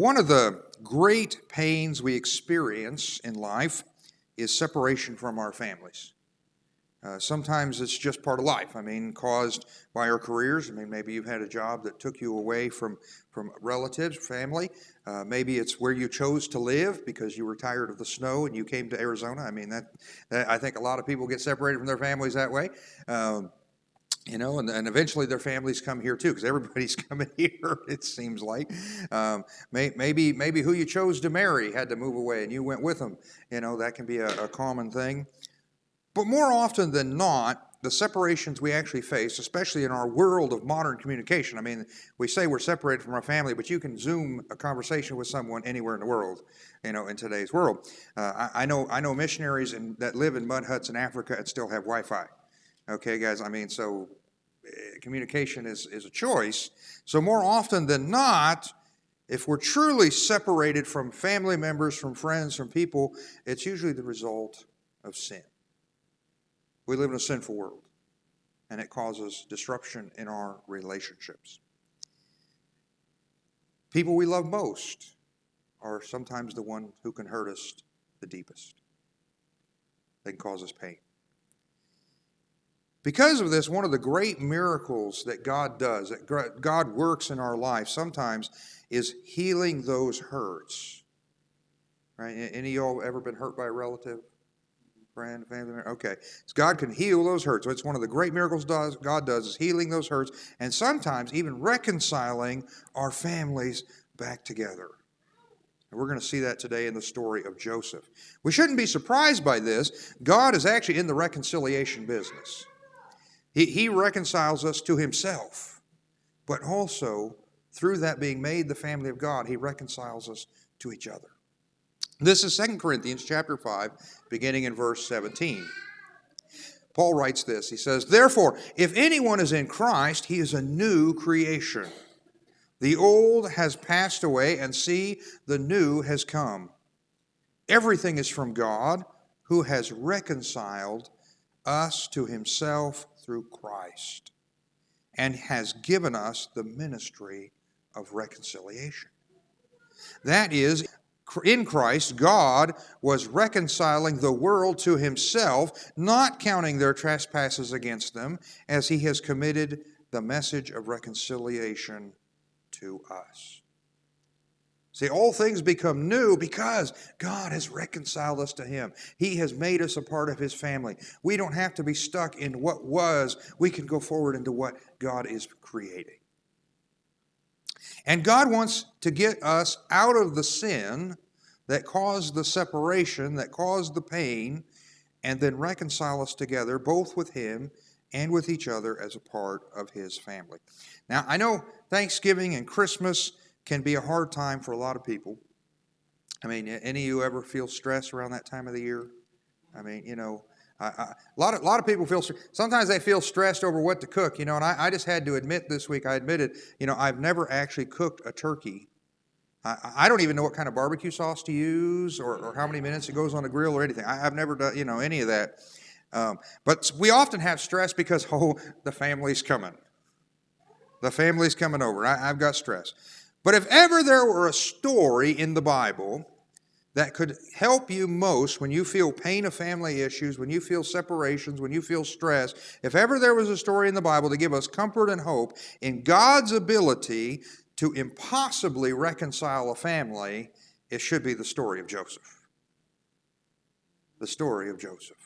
One of the great pains we experience in life is separation from our families. Sometimes it's just part of life. Caused by our careers. Maybe you've had a job that took you away from relatives, family. Maybe it's where you chose to live because you were tired of the snow and you came to Arizona. I think a lot of people get separated from their families that way. And eventually their families come here too, because everybody's coming here, it seems like. Maybe who you chose to marry had to move away and you went with them. That can be a common thing. But more often than not, the separations we actually face, especially in our world of modern communication, we say we're separated from our family, but you can Zoom a conversation with someone anywhere in the world, in today's world. I know missionaries that live in mud huts in Africa and still have Wi-Fi. Okay, guys, so communication is a choice. So more often than not, if we're truly separated from family members, from friends, from people, it's usually the result of sin. We live in a sinful world, and it causes disruption in our relationships. People we love most are sometimes the one who can hurt us the deepest. They can cause us pain. Because of this, one of the great miracles that God does, that God works in our life sometimes, is healing those hurts. Right? Any of y'all ever been hurt by a relative? Friend, family member? Okay. So God can heal those hurts. So it's one of the great miracles God does is healing those hurts and sometimes even reconciling our families back together. And we're going to see that today in the story of Joseph. We shouldn't be surprised by this. God is actually in the reconciliation business. He reconciles us to himself, but also through that being made the family of God, he reconciles us to each other. This is 2 Corinthians chapter 5, beginning in verse 17. Paul writes this. He says, "Therefore, if anyone is in Christ, he is a new creation. The old has passed away, and see, the new has come. Everything is from God, who has reconciled us to himself through Christ, and has given us the ministry of reconciliation." That is, in Christ, God was reconciling the world to himself, not counting their trespasses against them, as he has committed the message of reconciliation to us. See, all things become new because God has reconciled us to him. He has made us a part of his family. We don't have to be stuck in what was. We can go forward into what God is creating. And God wants to get us out of the sin that caused the separation, that caused the pain, and then reconcile us together, both with him and with each other as a part of his family. Now, I know Thanksgiving and Christmas can be a hard time for a lot of people. Any of you ever feel stress around that time of the year? A lot of people feel, sometimes they feel stressed over what to cook, and I just had to admit this week, I've never actually cooked a turkey. I don't even know what kind of barbecue sauce to use or how many minutes it goes on the grill or anything. I've never done, any of that. But we often have stress because, the family's coming. The family's coming over. I've got stress. But if ever there were a story in the Bible that could help you most when you feel pain of family issues, when you feel separations, when you feel stress, if ever there was a story in the Bible to give us comfort and hope in God's ability to impossibly reconcile a family, it should be the story of Joseph. The story of Joseph.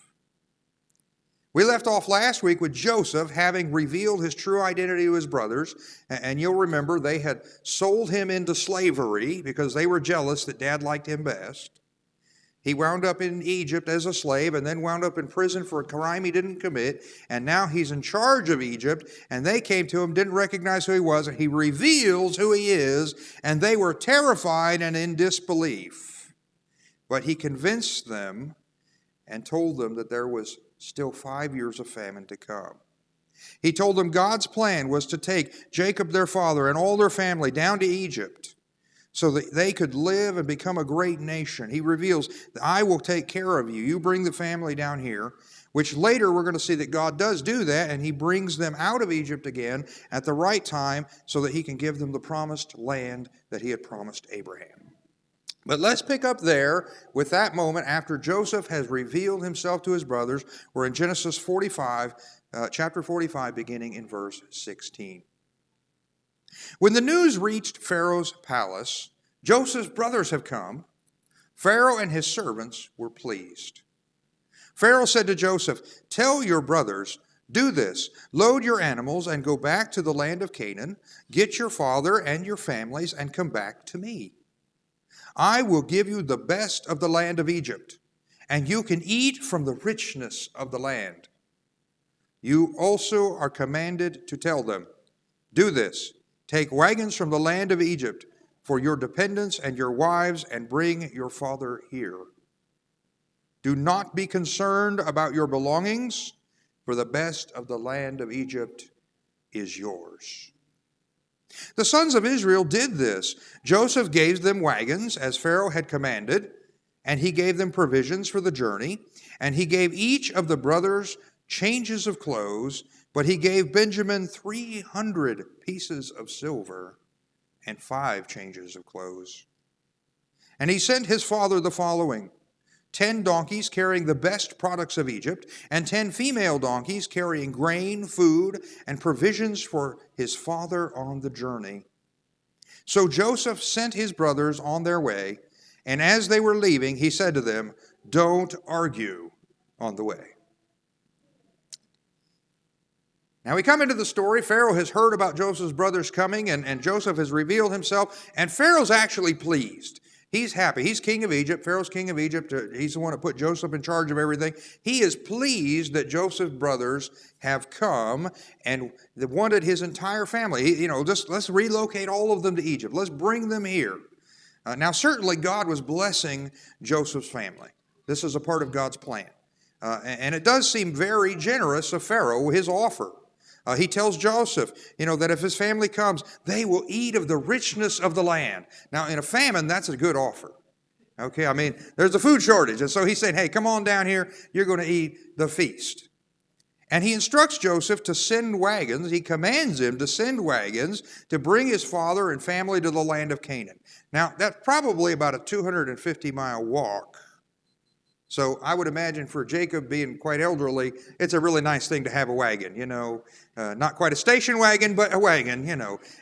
We left off last week with Joseph having revealed his true identity to his brothers, and you'll remember they had sold him into slavery because they were jealous that Dad liked him best. He wound up in Egypt as a slave and then wound up in prison for a crime he didn't commit, and now he's in charge of Egypt, and they came to him, didn't recognize who he was, and he reveals who he is, and they were terrified and in disbelief. But he convinced them and told them that there was still 5 years of famine to come. He told them God's plan was to take Jacob, their father, and all their family down to Egypt so that they could live and become a great nation. He reveals, I will take care of you. You bring the family down here. which later we're going to see that God does do that, and he brings them out of Egypt again at the right time so that he can give them the promised land that he had promised Abraham. But let's pick up there with that moment after Joseph has revealed himself to his brothers. We're in Genesis 45, chapter 45, beginning in verse 16. When the news reached Pharaoh's palace, Joseph's brothers have come. Pharaoh and his servants were pleased. Pharaoh said to Joseph, "Tell your brothers, do this, load your animals and go back to the land of Canaan, get your father and your families and come back to me. I will give you the best of the land of Egypt, and you can eat from the richness of the land." You also are commanded to tell them, "Do this, take wagons from the land of Egypt for your dependents and your wives, and bring your father here. Do not be concerned about your belongings, for the best of the land of Egypt is yours." The sons of Israel did this. Joseph gave them wagons, as Pharaoh had commanded, and he gave them provisions for the journey, and he gave each of the brothers changes of clothes, but he gave Benjamin 300 pieces of silver and 5 changes of clothes. And he sent his father the following: 10 donkeys carrying the best products of Egypt, and 10 female donkeys carrying grain, food, and provisions for his father on the journey. So Joseph sent his brothers on their way, and as they were leaving, he said to them, "Don't argue on the way." Now we come into the story. Pharaoh has heard about Joseph's brothers coming, and Joseph has revealed himself, and Pharaoh's actually pleased. He's happy. He's king of Egypt. Pharaoh's king of Egypt. He's the one that put Joseph in charge of everything. He is pleased that Joseph's brothers have come and they wanted his entire family. Let's relocate all of them to Egypt. Let's bring them here. Now, certainly God was blessing Joseph's family. This is a part of God's plan. And it does seem very generous of Pharaoh, his offer. He tells Joseph, that if his family comes, they will eat of the richness of the land. Now, in a famine, that's a good offer. Okay, there's a food shortage. And so he's saying, hey, come on down here. You're going to eat the feast. And he instructs Joseph to send wagons. He commands him to send wagons to bring his father and family to the land of Canaan. Now, that's probably about a 250-mile walk. So I would imagine for Jacob, being quite elderly, it's a really nice thing to have a wagon, not quite a station wagon, but a wagon,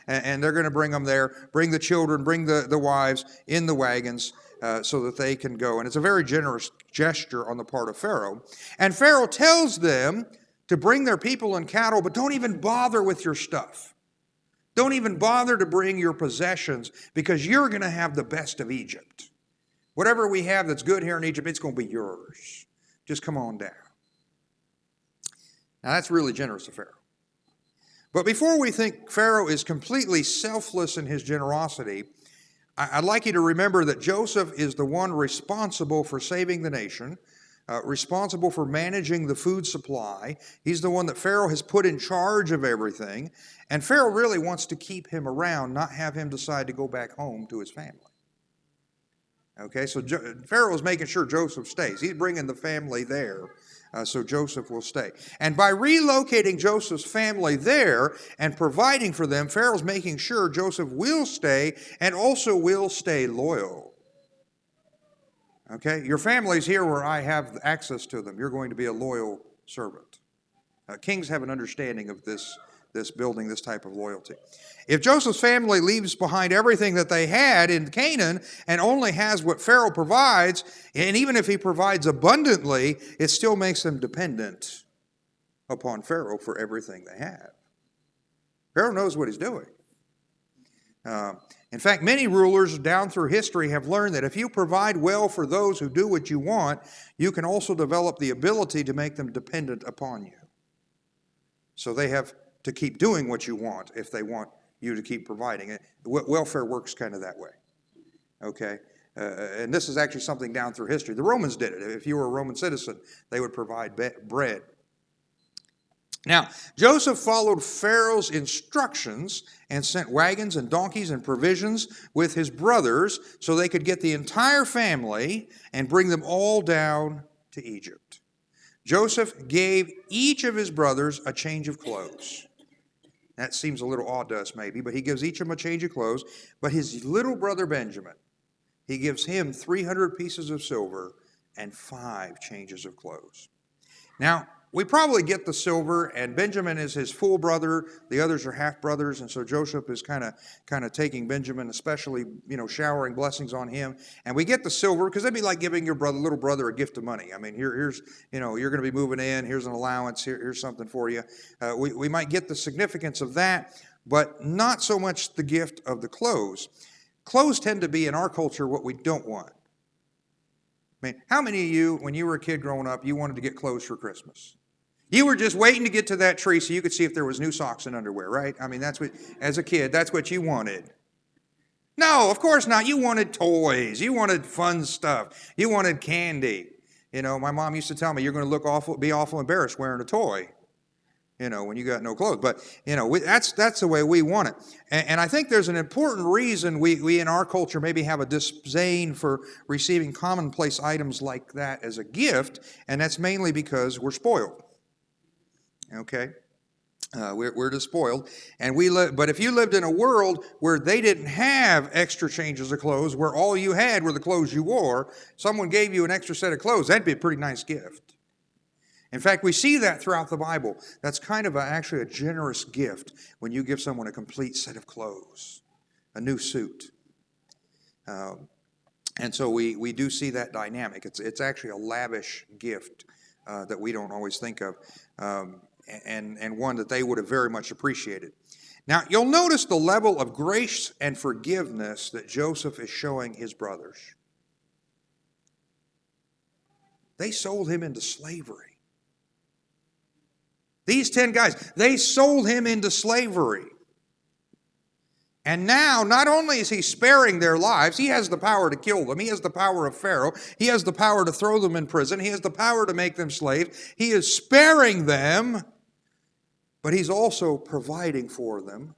and they're going to bring them there, bring the children, bring the wives in the wagons so that they can go. And it's a very generous gesture on the part of Pharaoh. And Pharaoh tells them to bring their people and cattle, but don't even bother with your stuff. Don't even bother to bring your possessions, because you're going to have the best of Egypt. Whatever we have that's good here in Egypt, it's going to be yours. Just come on down. Now, that's really generous of Pharaoh. But before we think Pharaoh is completely selfless in his generosity, I'd like you to remember that Joseph is the one responsible for saving the nation, responsible for managing the food supply. He's the one that Pharaoh has put in charge of everything. And Pharaoh really wants to keep him around, not have him decide to go back home to his family. Okay, so Pharaoh is making sure Joseph stays. He's bringing the family there, so Joseph will stay. And by relocating Joseph's family there and providing for them, Pharaoh's making sure Joseph will stay and also will stay loyal. Okay, your family's here where I have access to them. You're going to be a loyal servant. Kings have an understanding of this building this type of loyalty. If Joseph's family leaves behind everything that they had in Canaan and only has what Pharaoh provides, and even if he provides abundantly, it still makes them dependent upon Pharaoh for everything they have. Pharaoh knows what he's doing. In fact, many rulers down through history have learned that if you provide well for those who do what you want, you can also develop the ability to make them dependent upon you. So they have to keep doing what you want if they want you to keep providing it. Welfare works kind of that way. Okay? And this is actually something down through history. The Romans did it. If you were a Roman citizen, they would provide bread. Now, Joseph followed Pharaoh's instructions and sent wagons and donkeys and provisions with his brothers so they could get the entire family and bring them all down to Egypt. Joseph gave each of his brothers a change of clothes. That seems a little odd to us maybe, but he gives each of them a change of clothes. But his little brother Benjamin, he gives him 300 pieces of silver and 5 changes of clothes. Now, we probably get the silver, and Benjamin is his full brother. The others are half brothers, and so Joseph is kind of taking Benjamin, especially, showering blessings on him. And we get the silver because that'd be like giving your little brother a gift of money. I mean, here's you're going to be moving in. Here's an allowance. Here's something for you. We might get the significance of that, but not so much the gift of the clothes. Clothes tend to be in our culture what we don't want. I mean, how many of you, when you were a kid growing up, you wanted to get clothes for Christmas? You were just waiting to get to that tree so you could see if there was new socks and underwear, right? I mean, as a kid, that's what you wanted. No, of course not. You wanted toys. You wanted fun stuff. You wanted candy. My mom used to tell me, you're going to be awful embarrassed wearing a toy, when you got no clothes. But, that's the way we want it. And I think there's an important reason we in our culture maybe have a disdain for receiving commonplace items like that as a gift, and that's mainly because we're spoiled. Okay? We're just spoiled. And but if you lived in a world where they didn't have extra changes of clothes, where all you had were the clothes you wore, someone gave you an extra set of clothes, that'd be a pretty nice gift. In fact, we see that throughout the Bible. That's kind of actually a generous gift when you give someone a complete set of clothes, a new suit. And so we do see that dynamic. It's actually a lavish gift that we don't always think of, and one that they would have very much appreciated. Now, you'll notice the level of grace and forgiveness that Joseph is showing his brothers. They sold him into slavery. These 10 guys, they sold him into slavery. And now, not only is he sparing their lives, he has the power to kill them. He has the power of Pharaoh. He has the power to throw them in prison. He has the power to make them slaves. He is sparing them, but he's also providing for them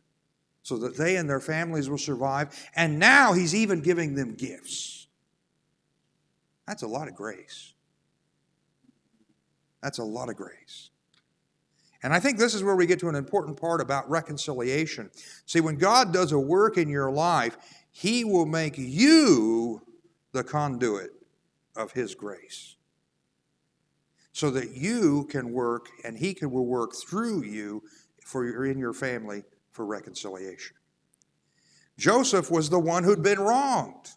so that they and their families will survive. And now he's even giving them gifts. That's a lot of grace. That's a lot of grace. And I think this is where we get to an important part about reconciliation. See, when God does a work in your life, He will make you the conduit of His grace, so that you can work and will work through you in your family for reconciliation. Joseph was the one who'd been wronged.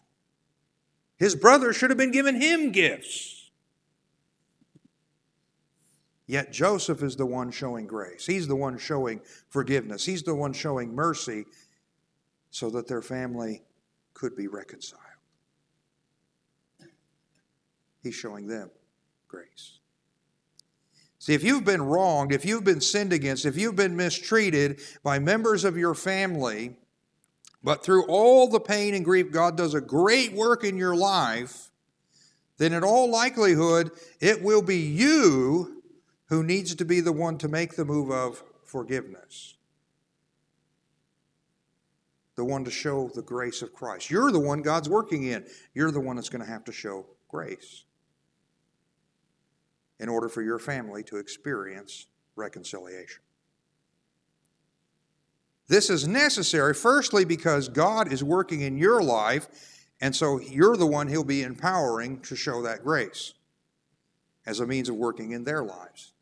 His brothers should have been giving him gifts. Yet Joseph is the one showing grace. He's the one showing forgiveness. He's the one showing mercy so that their family could be reconciled. He's showing them grace. See, if you've been wronged, if you've been sinned against, if you've been mistreated by members of your family, but through all the pain and grief, God does a great work in your life, then in all likelihood, it will be you who needs to be the one to make the move of forgiveness. The one to show the grace of Christ. You're the one God's working in. You're the one that's going to have to show grace in order for your family to experience reconciliation. This is necessary, firstly, because God is working in your life, and so you're the one He'll be empowering to show that grace as a means of working in their lives.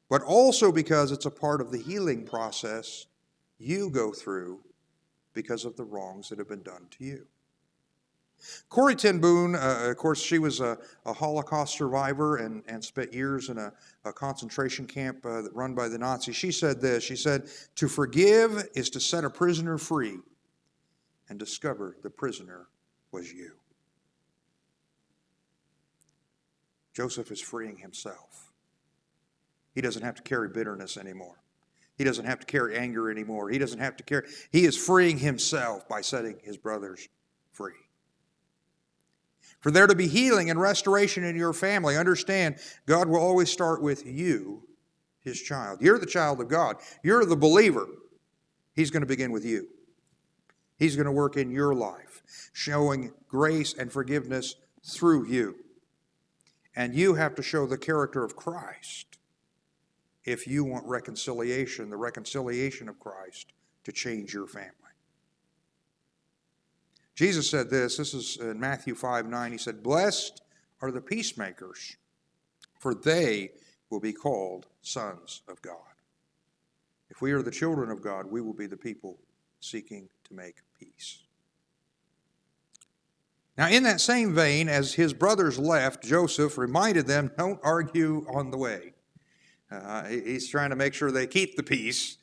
But also because it's a part of the healing process you go through because of the wrongs that have been done to you. Corrie ten Boom, of course, she was a Holocaust survivor and spent years in a concentration camp run by the Nazis. She said this, she said, "To forgive is to set a prisoner free and discover the prisoner was you." Joseph is freeing himself. He doesn't have to carry bitterness anymore. He doesn't have to carry anger anymore. He is freeing himself by setting his brothers free. For there to be healing and restoration in your family, understand God will always start with you, His child. You're the child of God. You're the believer. He's going to begin with you. He's going to work in your life, showing grace and forgiveness through you. And you have to show the character of Christ if you want reconciliation, the reconciliation of Christ, to change your family. Jesus said this is in Matthew 5:9. He said, "Blessed are the peacemakers, for they will be called sons of God." If we are the children of God, we will be the people seeking to make peace. Now, in that same vein, as his brothers left, Joseph reminded them, don't argue on the way. He's trying to make sure they keep the peace.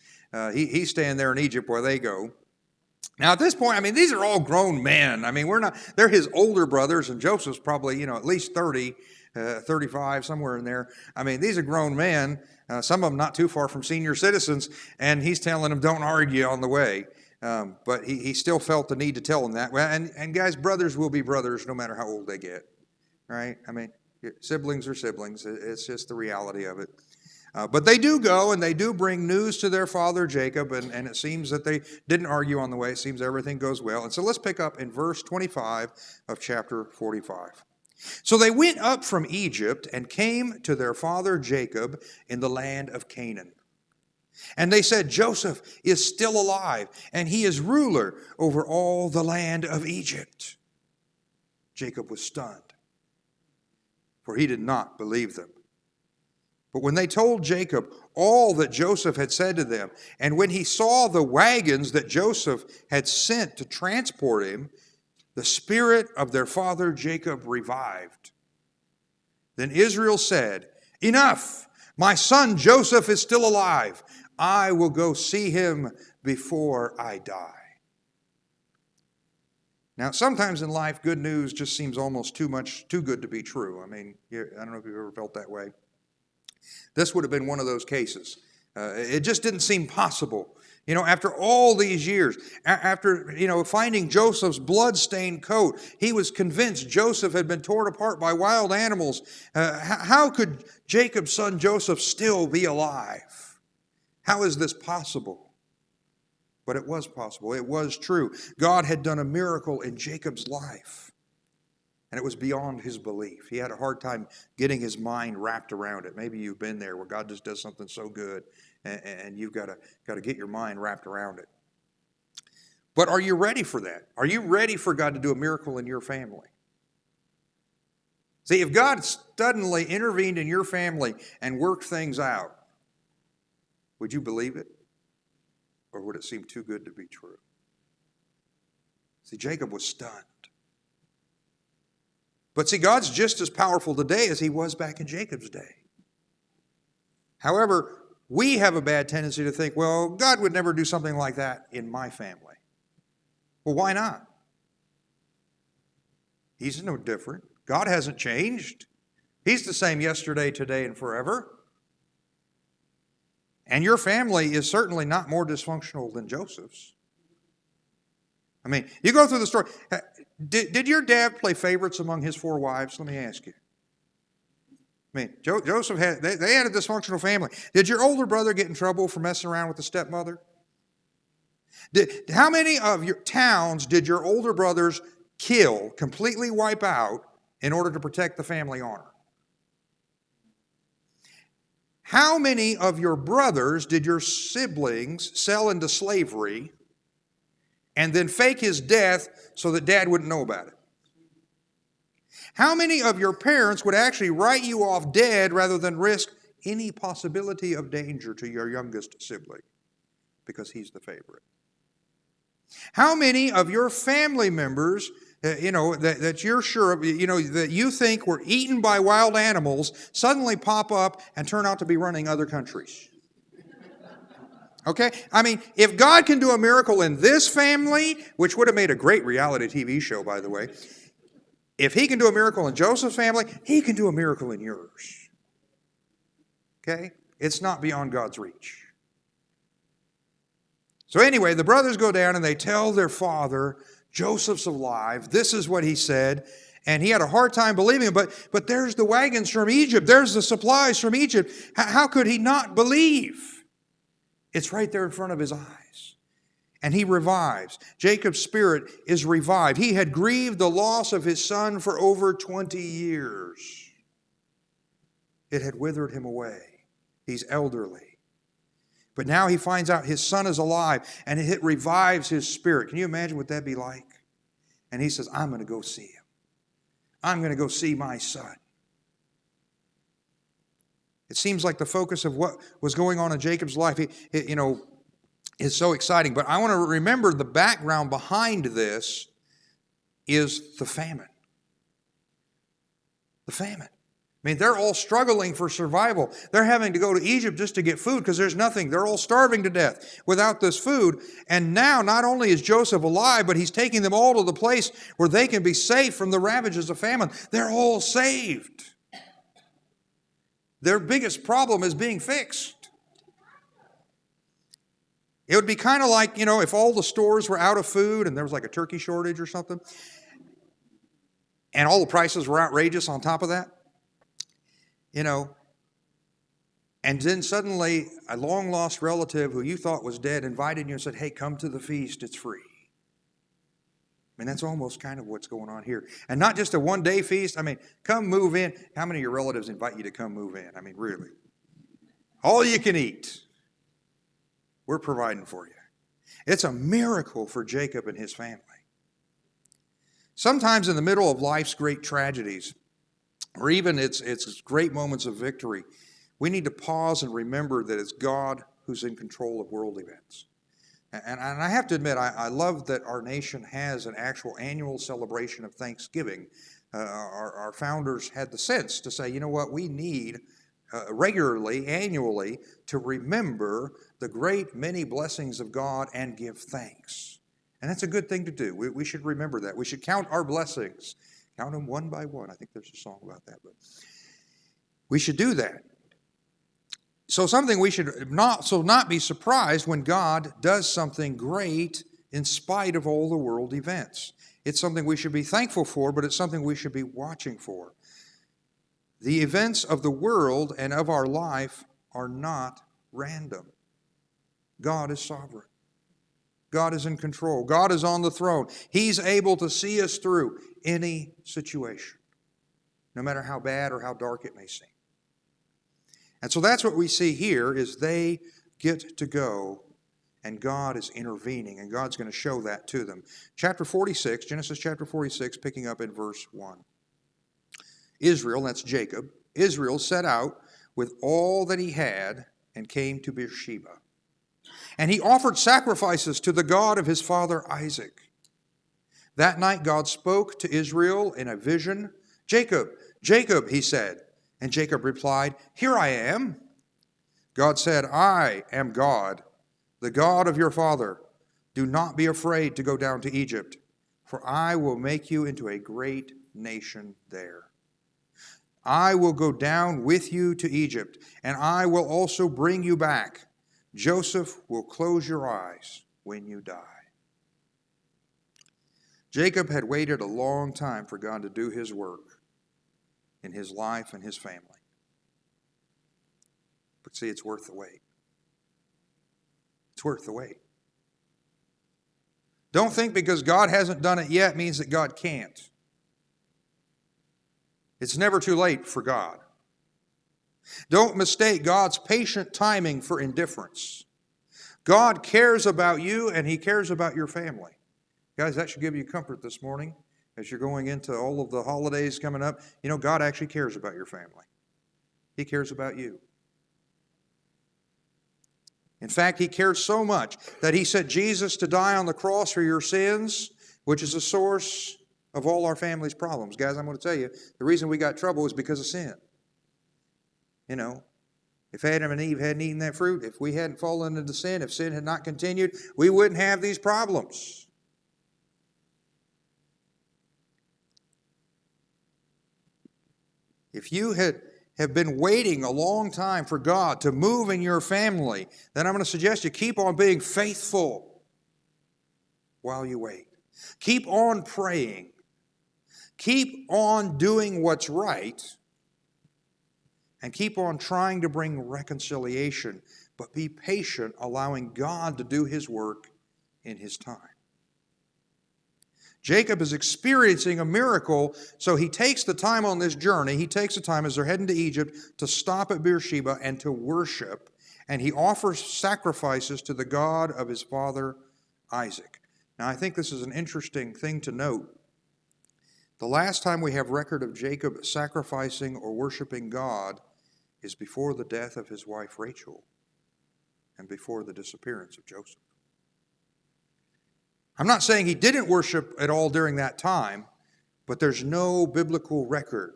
He's staying there in Egypt where they go. Now, at this point, I mean, these are all grown men. I mean, they're his older brothers, and Joseph's probably, at least 30, 35, somewhere in there. I mean, these are grown men, some of them not too far from senior citizens, and he's telling them, don't argue on the way. But he still felt the need to tell them that. And guys, brothers will be brothers no matter how old they get, right? I mean, siblings are siblings. It's just the reality of it. But they do go, and they do bring news to their father Jacob, and it seems that they didn't argue on the way. It seems everything goes well. And so let's pick up in verse 25 of chapter 45. So they went up from Egypt and came to their father Jacob in the land of Canaan. And they said, Joseph is still alive, and he is ruler over all the land of Egypt. Jacob was stunned, for he did not believe them. But when they told Jacob all that Joseph had said to them, and when he saw the wagons that Joseph had sent to transport him, the spirit of their father Jacob revived. Then Israel said, Enough! My son Joseph is still alive. I will go see him before I die. Now, sometimes in life, good news just seems almost too good to be true. I mean, I don't know if you've ever felt that way. This would have been one of those cases. It just didn't seem possible. After all these years, after, finding Joseph's blood-stained coat, he was convinced Joseph had been torn apart by wild animals. How could Jacob's son Joseph still be alive? How is this possible? But it was possible. It was true. God had done a miracle in Jacob's life, and it was beyond his belief. He had a hard time getting his mind wrapped around it. Maybe you've been there where God just does something so good, and you've got to get your mind wrapped around it. But are you ready for that? Are you ready for God to do a miracle in your family? See, if God suddenly intervened in your family and worked things out, would you believe it? Or would it seem too good to be true? See, Jacob was stunned. But see, God's just as powerful today as he was back in Jacob's day. However, we have a bad tendency to think, well, God would never do something like that in my family. Well, why not? He's no different. God hasn't changed. He's the same yesterday, today, and forever. And your family is certainly not more dysfunctional than Joseph's. I mean, you go through the story. Did your dad play favorites among his 4 wives? Let me ask you. I mean, Joseph they had a dysfunctional family. Did your older brother get in trouble for messing around with the stepmother? How many of your towns did your older brothers kill, completely wipe out, in order to protect the family honor? How many of your brothers did your siblings sell into slavery and then fake his death so that dad wouldn't know about it? How many of your parents would actually write you off dead rather than risk any possibility of danger to your youngest sibling because he's the favorite? How many of your family members, that you're sure of, that you think were eaten by wild animals, suddenly pop up and turn out to be running other countries? Okay? I mean, if God can do a miracle in this family, which would have made a great reality TV show, by the way, if he can do a miracle in Joseph's family, he can do a miracle in yours. Okay? It's not beyond God's reach. So anyway, the brothers go down and they tell their father, Joseph's alive. This is what he said. And he had a hard time believing it. But there's the wagons from Egypt. There's the supplies from Egypt. How could he not believe? It's right there in front of his eyes. And he revives. Jacob's spirit is revived. He had grieved the loss of his son for over 20 years. It had withered him away. He's elderly. But now he finds out his son is alive, and it revives his spirit. Can you imagine what that'd be like? And he says, I'm going to go see him. I'm going to go see my son. It seems like the focus of what was going on in Jacob's life, is so exciting. But I want to remember the background behind this is the famine. The famine. I mean, they're all struggling for survival. They're having to go to Egypt just to get food because there's nothing. They're all starving to death without this food. And now, not only is Joseph alive, but he's taking them all to the place where they can be safe from the ravages of famine. They're all saved. Their biggest problem is being fixed. It would be kind of like, if all the stores were out of food and there was like a turkey shortage or something, and all the prices were outrageous on top of that. And then suddenly a long-lost relative who you thought was dead invited you and said, hey, come to the feast, it's free. I mean, that's almost kind of what's going on here. And not just a one-day feast. I mean, come move in. How many of your relatives invite you to come move in? I mean, really. All you can eat. We're providing for you. It's a miracle for Jacob and his family. Sometimes in the middle of life's great tragedies, or even its great moments of victory, we need to pause and remember that it's God who's in control of world events. And I have to admit, I love that our nation has an actual annual celebration of Thanksgiving. Our founders had the sense to say, you know what, we need regularly, annually, to remember the great many blessings of God and give thanks. And that's a good thing to do. We should remember that. We should count our blessings. Count them one by one. I think there's a song about that. But we should do that. So something we should not be surprised when God does something great in spite of all the world events. It's something we should be thankful for, but it's something we should be watching for. The events of the world and of our life are not random. God is sovereign. God is in control. God is on the throne. He's able to see us through any situation, no matter how bad or how dark it may seem. And so that's what we see here is they get to go and God is intervening and God's going to show that to them. Chapter 46, Genesis chapter 46, picking up in verse 1. Israel, that's Jacob, Israel set out with all that he had and came to Beersheba. And he offered sacrifices to the God of his father Isaac. That night God spoke to Israel in a vision. Jacob, Jacob, he said. And Jacob replied, here I am. God said, I am God, the God of your father. Do not be afraid to go down to Egypt, for I will make you into a great nation there. I will go down with you to Egypt, and I will also bring you back. Joseph will close your eyes when you die. Jacob had waited a long time for God to do his work in his life and his family. But see, it's worth the wait. It's worth the wait. Don't think because God hasn't done it yet means that God can't. It's never too late for God. Don't mistake God's patient timing for indifference. God cares about you and he cares about your family. Guys, that should give you comfort this morning as you're going into all of the holidays coming up. You know, God actually cares about your family. He cares about you. In fact, he cares so much that he sent Jesus to die on the cross for your sins, which is the source of all our family's problems. Guys, I'm going to tell you, the reason we got trouble is because of sin. You know, if Adam and Eve hadn't eaten that fruit, if we hadn't fallen into sin, if sin had not continued, we wouldn't have these problems. If you have been waiting a long time for God to move in your family, then I'm going to suggest you keep on being faithful while you wait. Keep on praying. Keep on doing what's right. And keep on trying to bring reconciliation, but be patient, allowing God to do his work in his time. Jacob is experiencing a miracle, so he takes the time on this journey. He takes the time as they're heading to Egypt to stop at Beersheba and to worship. And he offers sacrifices to the God of his father Isaac. Now, I think this is an interesting thing to note. The last time we have record of Jacob sacrificing or worshiping God is before the death of his wife Rachel and before the disappearance of Joseph. I'm not saying he didn't worship at all during that time, but there's no biblical record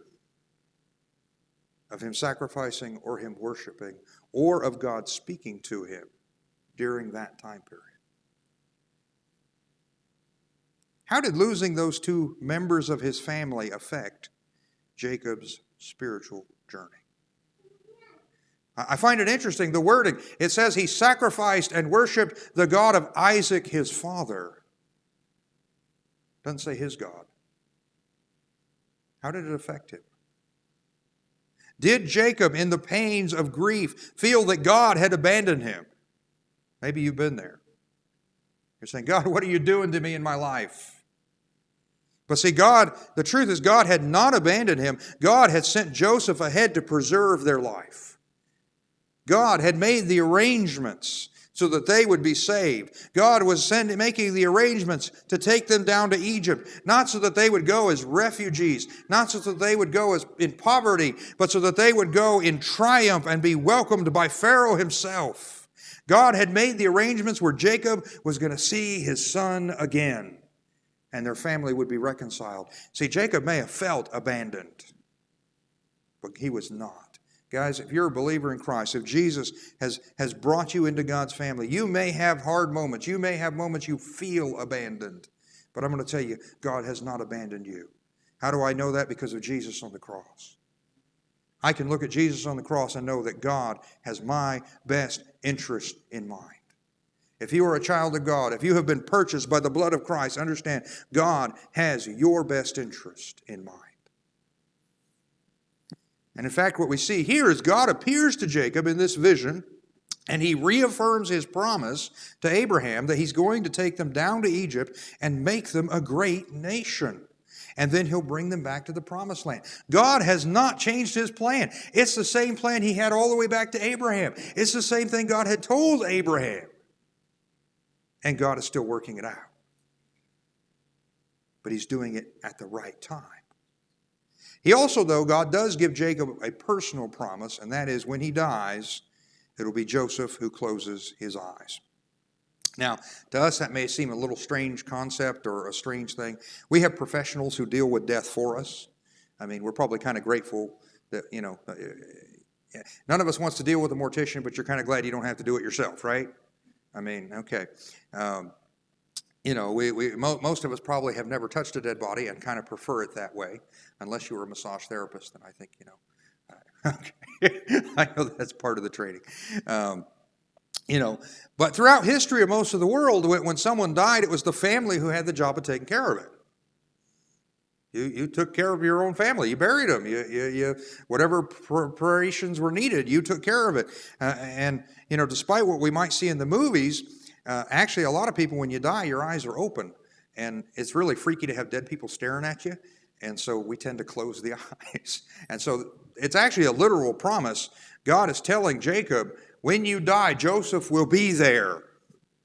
of him sacrificing or him worshiping or of God speaking to him during that time period. How did losing those two members of his family affect Jacob's spiritual journey? I find it interesting, the wording. It says he sacrificed and worshiped the God of Isaac, his father. It doesn't say his God. How did it affect him? Did Jacob, in the pains of grief, feel that God had abandoned him? Maybe you've been there. You're saying, God, what are you doing to me in my life? But see, God, the truth is God had not abandoned him. God had sent Joseph ahead to preserve their life. God had made the arrangements so that they would be saved. God was making the arrangements to take them down to Egypt, not so that they would go as refugees, not so that they would go as in poverty, but so that they would go in triumph and be welcomed by Pharaoh himself. God had made the arrangements where Jacob was going to see his son again, and their family would be reconciled. See, Jacob may have felt abandoned, but he was not. Guys, if you're a believer in Christ, if Jesus has brought you into God's family, you may have hard moments. You may have moments you feel abandoned. But I'm going to tell you, God has not abandoned you. How do I know that? Because of Jesus on the cross. I can look at Jesus on the cross and know that God has my best interest in mind. If you are a child of God, if you have been purchased by the blood of Christ, understand, God has your best interest in mind. And in fact, what we see here is God appears to Jacob in this vision, and he reaffirms his promise to Abraham that he's going to take them down to Egypt and make them a great nation. And then he'll bring them back to the promised land. God has not changed his plan. It's the same plan he had all the way back to Abraham. It's the same thing God had told Abraham. And God is still working it out. But he's doing it at the right time. He also, though, God does give Jacob a personal promise, and that is when he dies, it'll be Joseph who closes his eyes. Now, to us, that may seem a little strange concept or a strange thing. We have professionals who deal with death for us. I mean, we're probably kind of grateful that, none of us wants to deal with a mortician, but you're kind of glad you don't have to do it yourself, right? I mean, okay. Most of us probably have never touched a dead body and kind of prefer it that way, unless you were a massage therapist, then I think, okay. I know that's part of the training. But throughout history of most of the world, when someone died, it was the family who had the job of taking care of it. You took care of your own family. You buried them. You whatever preparations were needed, you took care of it. Despite what we might see in the movies, actually, a lot of people, when you die, your eyes are open. And it's really freaky to have dead people staring at you. And so we tend to close the eyes. And so it's actually a literal promise. God is telling Jacob, when you die, Joseph will be there.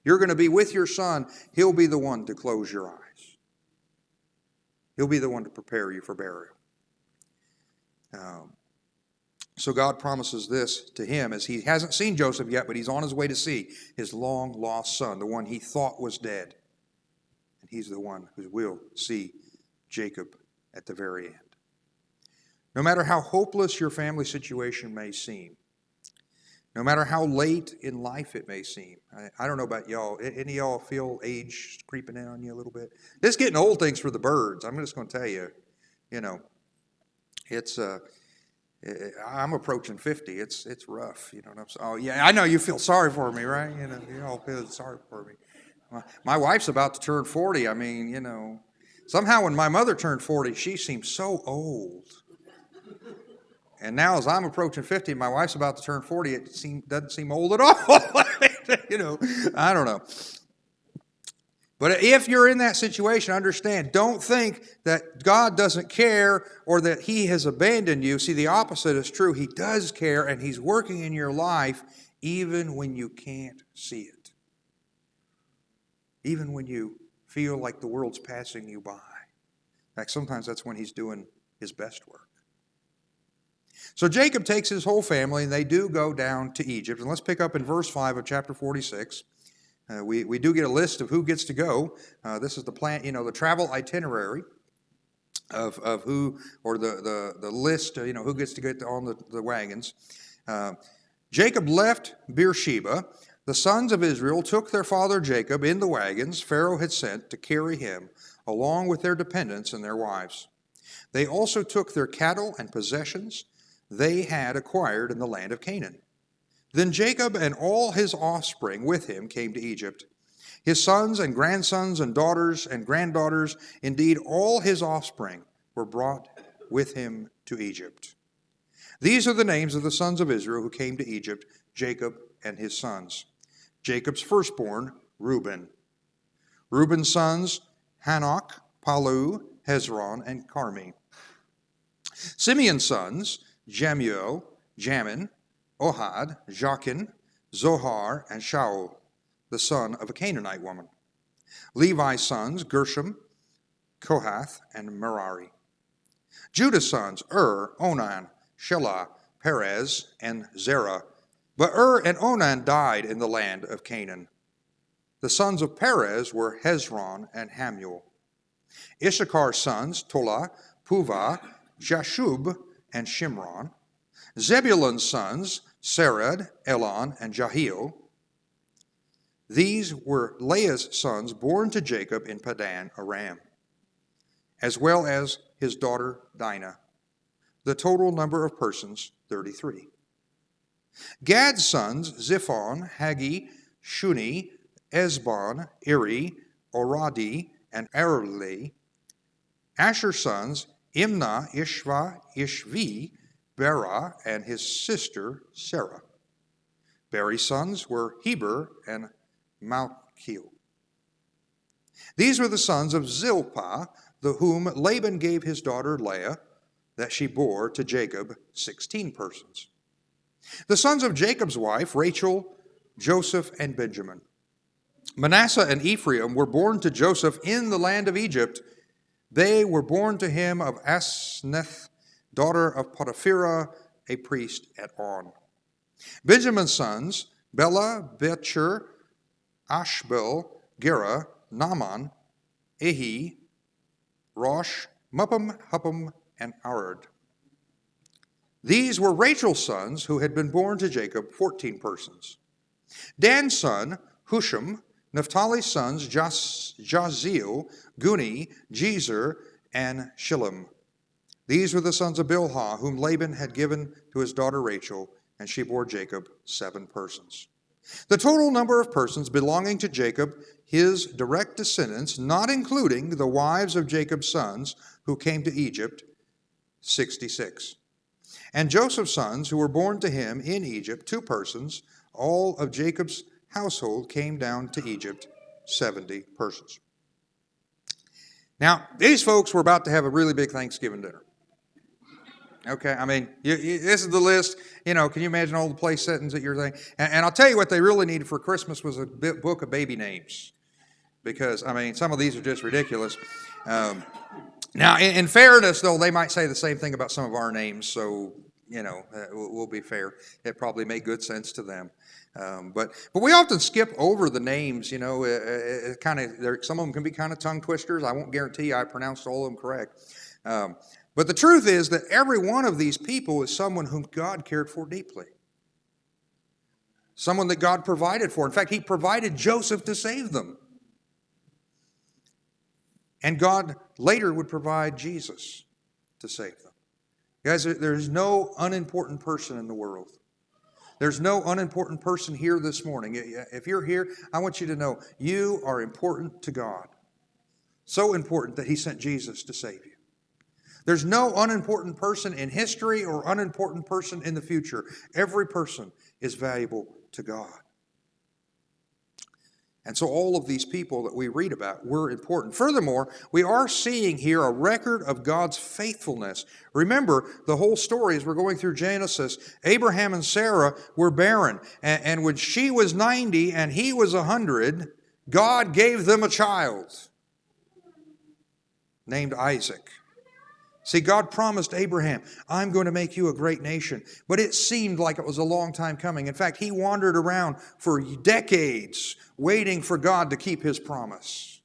You're going to be with your son. He'll be the one to close your eyes. He'll be the one to prepare you for burial. So God promises this to him as he hasn't seen Joseph yet, but he's on his way to see his long-lost son, the one he thought was dead. And he's the one who will see Jacob at the very end. No matter how hopeless your family situation may seem, no matter how late in life it may seem. I don't know about y'all. Any of y'all feel age creeping in on you a little bit? This getting old thing's for the birds. I'm just going to tell you, it's I'm approaching 50. It's rough. You know what I'm saying? Oh yeah, I know you feel sorry for me, right? You all feel sorry for me. My wife's about to turn 40. I mean, somehow when my mother turned 40, she seemed so old. And now as I'm approaching 50, my wife's about to turn 40, it doesn't seem old at all. I don't know. But if you're in that situation, understand, don't think that God doesn't care or that he has abandoned you. See, the opposite is true. He does care, and he's working in your life even when you can't see it. Even when you feel like the world's passing you by. In fact, sometimes that's when he's doing his best work. So Jacob takes his whole family, and they do go down to Egypt. And let's pick up in verse 5 of chapter 46. We do get a list of who gets to go. This is the travel itinerary of who, or the list, who gets to get on the wagons. Jacob left Beersheba. The sons of Israel took their father Jacob in the wagons Pharaoh had sent to carry him, along with their dependents and their wives. They also took their cattle and possessions they had acquired in the land of Canaan. Then Jacob and all his offspring with him came to Egypt. His sons and grandsons and daughters and granddaughters, indeed all his offspring, were brought with him to Egypt. These are the names of the sons of Israel who came to Egypt, Jacob and his sons. Jacob's firstborn, Reuben. Reuben's sons, Hanok, Palu, Hezron, and Carmi. Simeon's sons, Jemuel, Jamin, Ohad, Jachin, Zohar, and Shaul, the son of a Canaanite woman. Levi's sons, Gershom, Kohath, and Merari. Judah's sons, Onan, Shelah, Perez, and Zerah. But and Onan died in the land of Canaan. The sons of Perez were Hezron and Hamuel. Issachar's sons, Tola, Puvah, Jashub, and Shimron. Zebulun's sons, Sered, Elon, and Jahiel. These were Leah's sons born to Jacob in Padan Aram, as well as his daughter Dinah. The total number of persons, 33. Gad's sons, Ziphon, Hagi, Shuni, Esbon, Eri, Oradi, and Areli. Asher's sons, Imnah, Ishva, Ishvi, Bera, and his sister Sarah. Beri's sons were Heber and Malchiel. These were the sons of Zilpah, whom Laban gave his daughter Leah, that she bore to Jacob 16 persons. The sons of Jacob's wife, Rachel, Joseph, and Benjamin. Manasseh and Ephraim were born to Joseph in the land of Egypt. They were born to him of Asneth, daughter of Potipherah, a priest at On. Benjamin's sons, Bela, Betcher, Ashbel, Gera, Naaman, Ehi, Rosh, Muppim, Huppim, and Arad. These were Rachel's sons who had been born to Jacob, 14 persons. Dan's son, Husham, Naphtali's sons, Jaziel, Guni, Jezer, and Shillem. These were the sons of Bilhah, whom Laban had given to his daughter Rachel, and she bore Jacob 7 persons. The total number of persons belonging to Jacob, his direct descendants, not including the wives of Jacob's sons who came to Egypt, 66. And Joseph's sons, who were born to him in Egypt, 2 persons. All of Jacob's household came down to Egypt, 70 persons. Now, these folks were about to have a really big Thanksgiving dinner. Okay, I mean, this is the list. Can you imagine all the place settings that you're thinking? And I'll tell you what they really needed for Christmas was a book of baby names. Because, some of these are just ridiculous. Now, in fairness, though, they might say the same thing about some of our names. So, we'll be fair. It probably made good sense to them. But we often skip over the names, some of them can be kind of tongue twisters. I won't guarantee I pronounced all of them correct. But the truth is that every one of these people is someone whom God cared for deeply. Someone that God provided for. In fact, he provided Joseph to save them. And God later would provide Jesus to save them. Guys, there's no unimportant person in the world. There's no unimportant person here this morning. If you're here, I want you to know you are important to God. So important that he sent Jesus to save you. There's no unimportant person in history or unimportant person in the future. Every person is valuable to God. And so all of these people that we read about were important. Furthermore, we are seeing here a record of God's faithfulness. Remember, the whole story as we're going through Genesis, Abraham and Sarah were barren. And when she was 90 and he was 100, God gave them a child named Isaac. See, God promised Abraham, I'm going to make you a great nation. But it seemed like it was a long time coming. In fact, he wandered around for decades waiting for God to keep his promise.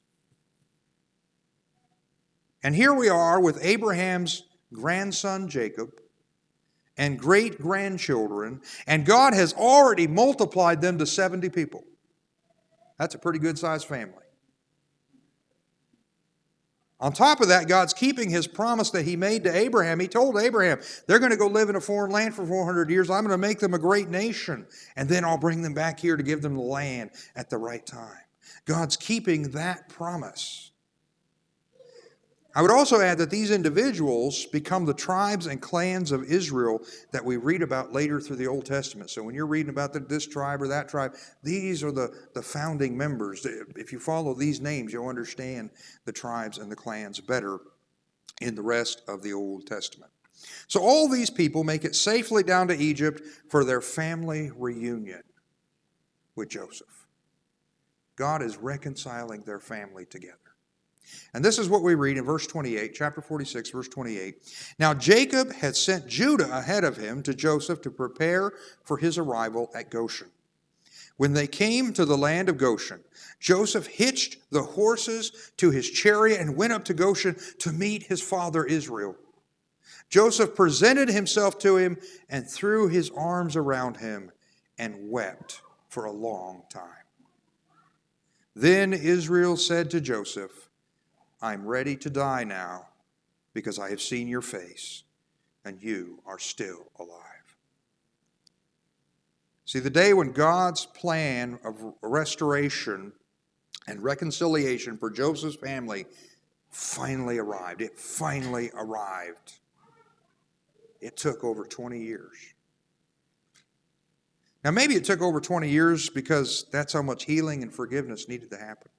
And here we are with Abraham's grandson Jacob and great-grandchildren, and God has already multiplied them to 70 people. That's a pretty good-sized family. On top of that, God's keeping his promise that he made to Abraham. He told Abraham, they're going to go live in a foreign land for 400 years. I'm going to make them a great nation. And then I'll bring them back here to give them the land at the right time. God's keeping that promise. I would also add that these individuals become the tribes and clans of Israel that we read about later through the Old Testament. So when you're reading about this tribe or that tribe, these are the founding members. If you follow these names, you'll understand the tribes and the clans better in the rest of the Old Testament. So all these people make it safely down to Egypt for their family reunion with Joseph. God is reconciling their family together. And this is what we read in verse 28, chapter 46, verse 28. Now Jacob had sent Judah ahead of him to Joseph to prepare for his arrival at Goshen. When they came to the land of Goshen, Joseph hitched the horses to his chariot and went up to Goshen to meet his father Israel. Joseph presented himself to him and threw his arms around him and wept for a long time. Then Israel said to Joseph, I'm ready to die now because I have seen your face and you are still alive. See, the day when God's plan of restoration and reconciliation for Joseph's family finally arrived. It finally arrived. It took over 20 years. Now, maybe it took over 20 years because that's how much healing and forgiveness needed to happen.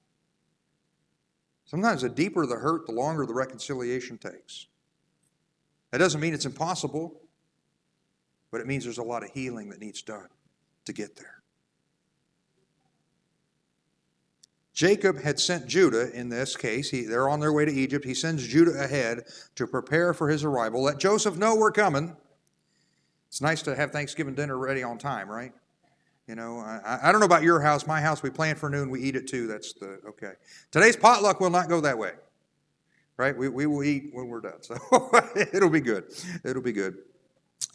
Sometimes the deeper the hurt, the longer the reconciliation takes. That doesn't mean it's impossible, but it means there's a lot of healing that needs done to get there. Jacob had sent Judah, in this case, they're on their way to Egypt. He sends Judah ahead to prepare for his arrival. Let Joseph know we're coming. It's nice to have Thanksgiving dinner ready on time, right? You know, I don't know about your house. My house, we plan for noon, we eat at 2. That's okay. Today's potluck will not go that way, right? We will eat when we're done, so it'll be good. It'll be good.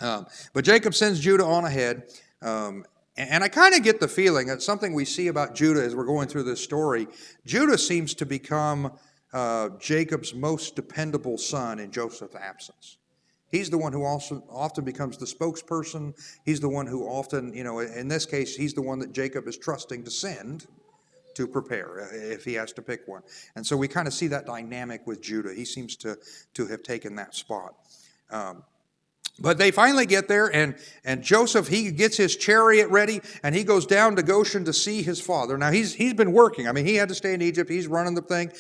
But Jacob sends Judah on ahead, and I kind of get the feeling that something we see about Judah as we're going through this story, Judah seems to become Jacob's most dependable son in Joseph's absence. He's the one who also often becomes the spokesperson. He's the one who often, in this case, he's the one that Jacob is trusting to send to prepare if he has to pick one. And so we kind of see that dynamic with Judah. He seems to have taken that spot. But they finally get there, and Joseph, he gets his chariot ready, and he goes down to Goshen to see his father. Now, he's been working. I mean, he had to stay in Egypt. He's running the thing,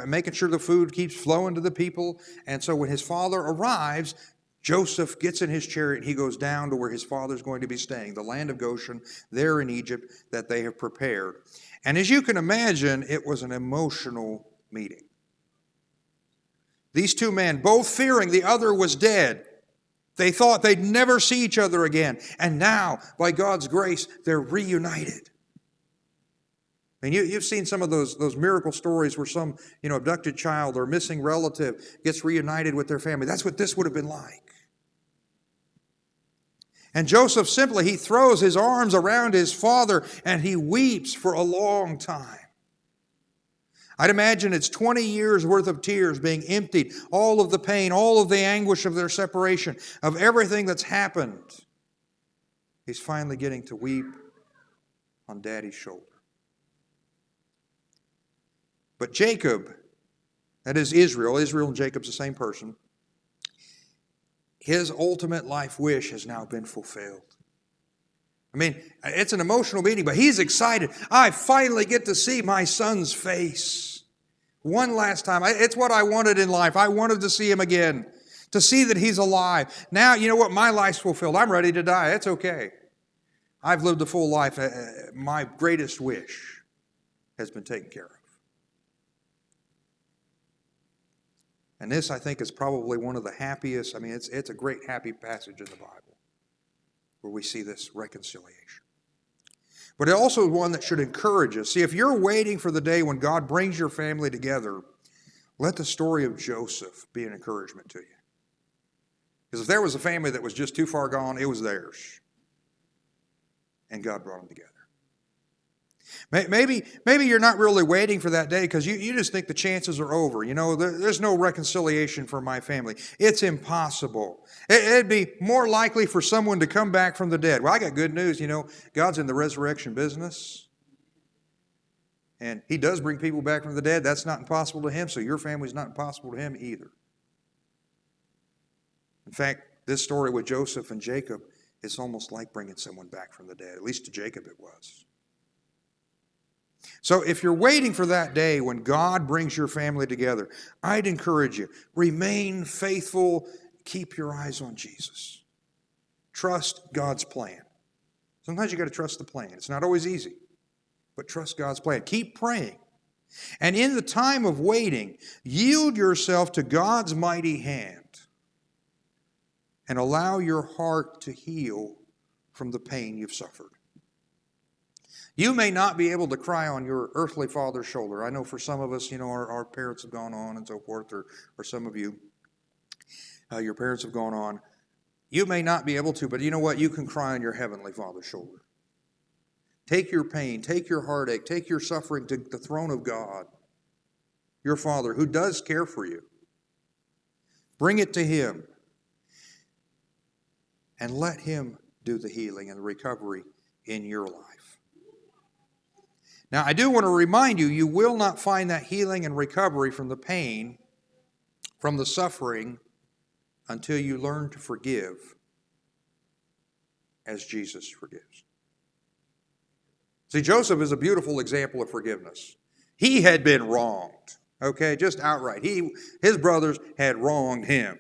making sure the food keeps flowing to the people. And so when his father arrives, Joseph gets in his chariot, and he goes down to where his father's going to be staying, the land of Goshen, there in Egypt that they have prepared. And as you can imagine, it was an emotional meeting. These two men, both fearing the other was dead, they thought they'd never see each other again. And now, by God's grace, they're reunited. I mean, you've seen some of those miracle stories where some abducted child or missing relative gets reunited with their family. That's what this would have been like. And Joseph he throws his arms around his father and he weeps for a long time. I'd imagine it's 20 years worth of tears being emptied, all of the pain, all of the anguish of their separation, of everything that's happened. He's finally getting to weep on Daddy's shoulder. But Jacob, that is Israel and Jacob's the same person, his ultimate life wish has now been fulfilled. I mean, it's an emotional meeting, but he's excited. I finally get to see my son's face. One last time. It's what I wanted in life. I wanted to see him again, to see that he's alive. Now, you know what? My life's fulfilled. I'm ready to die. It's okay. I've lived a full life. My greatest wish has been taken care of. And this, I think, is probably one of the happiest. I mean, it's a great happy passage in the Bible where we see this reconciliation. But it also is one that should encourage us. See, if you're waiting for the day when God brings your family together, let the story of Joseph be an encouragement to you. Because if there was a family that was just too far gone, it was theirs. And God brought them together. Maybe you're not really waiting for that day because you just think the chances are over. You know, there's no reconciliation for my family. It's impossible. It'd be more likely for someone to come back from the dead. Well, I got good news. You know, God's in the resurrection business. And He does bring people back from the dead. That's not impossible to Him, so your family's not impossible to Him either. In fact, this story with Joseph and Jacob, it's almost like bringing someone back from the dead. At least to Jacob it was. So if you're waiting for that day when God brings your family together, I'd encourage you, remain faithful, keep your eyes on Jesus. Trust God's plan. Sometimes you got to trust the plan. It's not always easy, but trust God's plan. Keep praying. And in the time of waiting, yield yourself to God's mighty hand and allow your heart to heal from the pain you've suffered. You may not be able to cry on your earthly father's shoulder. I know for some of us, you know, our parents have gone on and so forth, or some of you, your parents have gone on. You may not be able to, but you know what? You can cry on your heavenly Father's shoulder. Take your pain, take your heartache, take your suffering to the throne of God, your Father, who does care for you. Bring it to Him and let Him do the healing and the recovery in your life. Now, I do want to remind you, you will not find that healing and recovery from the pain, from the suffering, until you learn to forgive as Jesus forgives. See, Joseph is a beautiful example of forgiveness. He had been wronged, okay, just outright. His brothers had wronged him,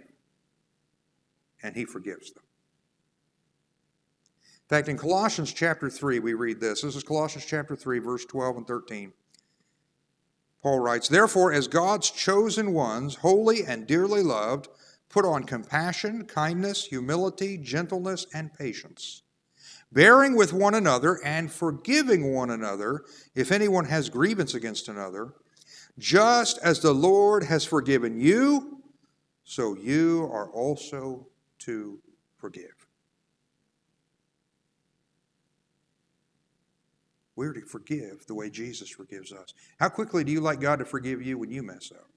and he forgives them. In fact, in Colossians chapter 3, we read this. This is Colossians chapter 3, verse 12 and 13. Paul writes, "Therefore, as God's chosen ones, holy and dearly loved, put on compassion, kindness, humility, gentleness, and patience, bearing with one another and forgiving one another if anyone has grievance against another, just as the Lord has forgiven you, so you are also to forgive." We're to forgive the way Jesus forgives us. How quickly do you like God to forgive you when you mess up?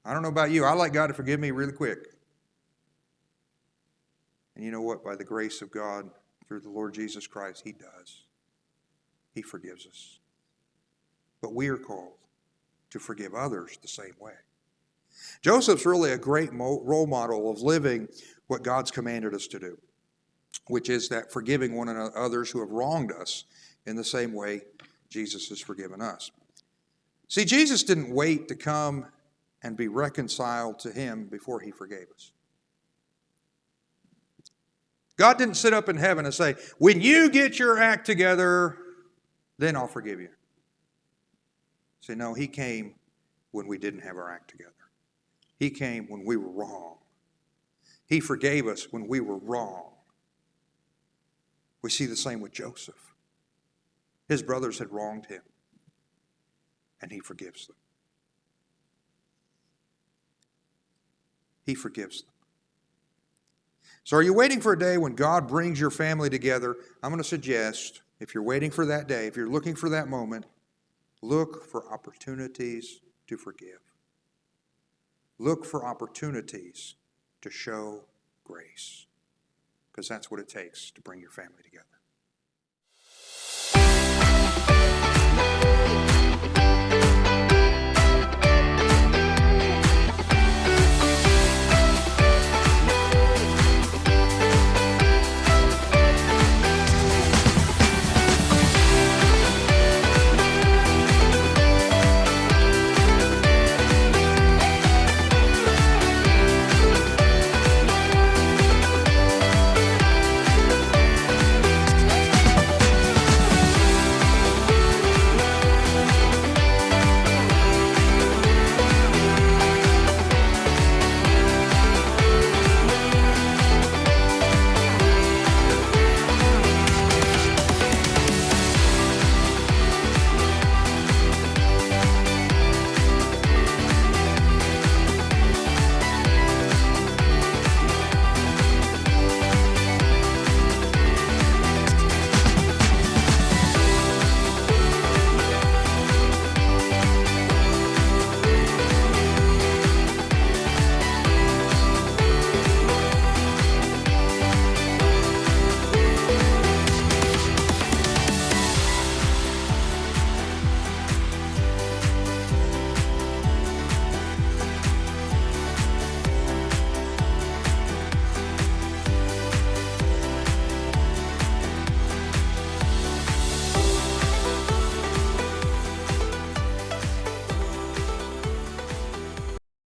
I don't know about you. I like God to forgive me really quick. And you know what? By the grace of God, through the Lord Jesus Christ, He does. He forgives us. But we are called to forgive others the same way. Joseph's really a great role model of living what God's commanded us to do, which is that forgiving one another, others who have wronged us in the same way Jesus has forgiven us. See, Jesus didn't wait to come and be reconciled to Him before He forgave us. God didn't sit up in heaven and say, when you get your act together, then I'll forgive you. See, no, He came when we didn't have our act together. He came when we were wrong. He forgave us when we were wrong. We see the same with Joseph. His brothers had wronged him, and he forgives them. He forgives them. So are you waiting for a day when God brings your family together? I'm going to suggest, if you're waiting for that day, if you're looking for that moment, look for opportunities to forgive. Look for opportunities to show grace, because that's what it takes to bring your family together.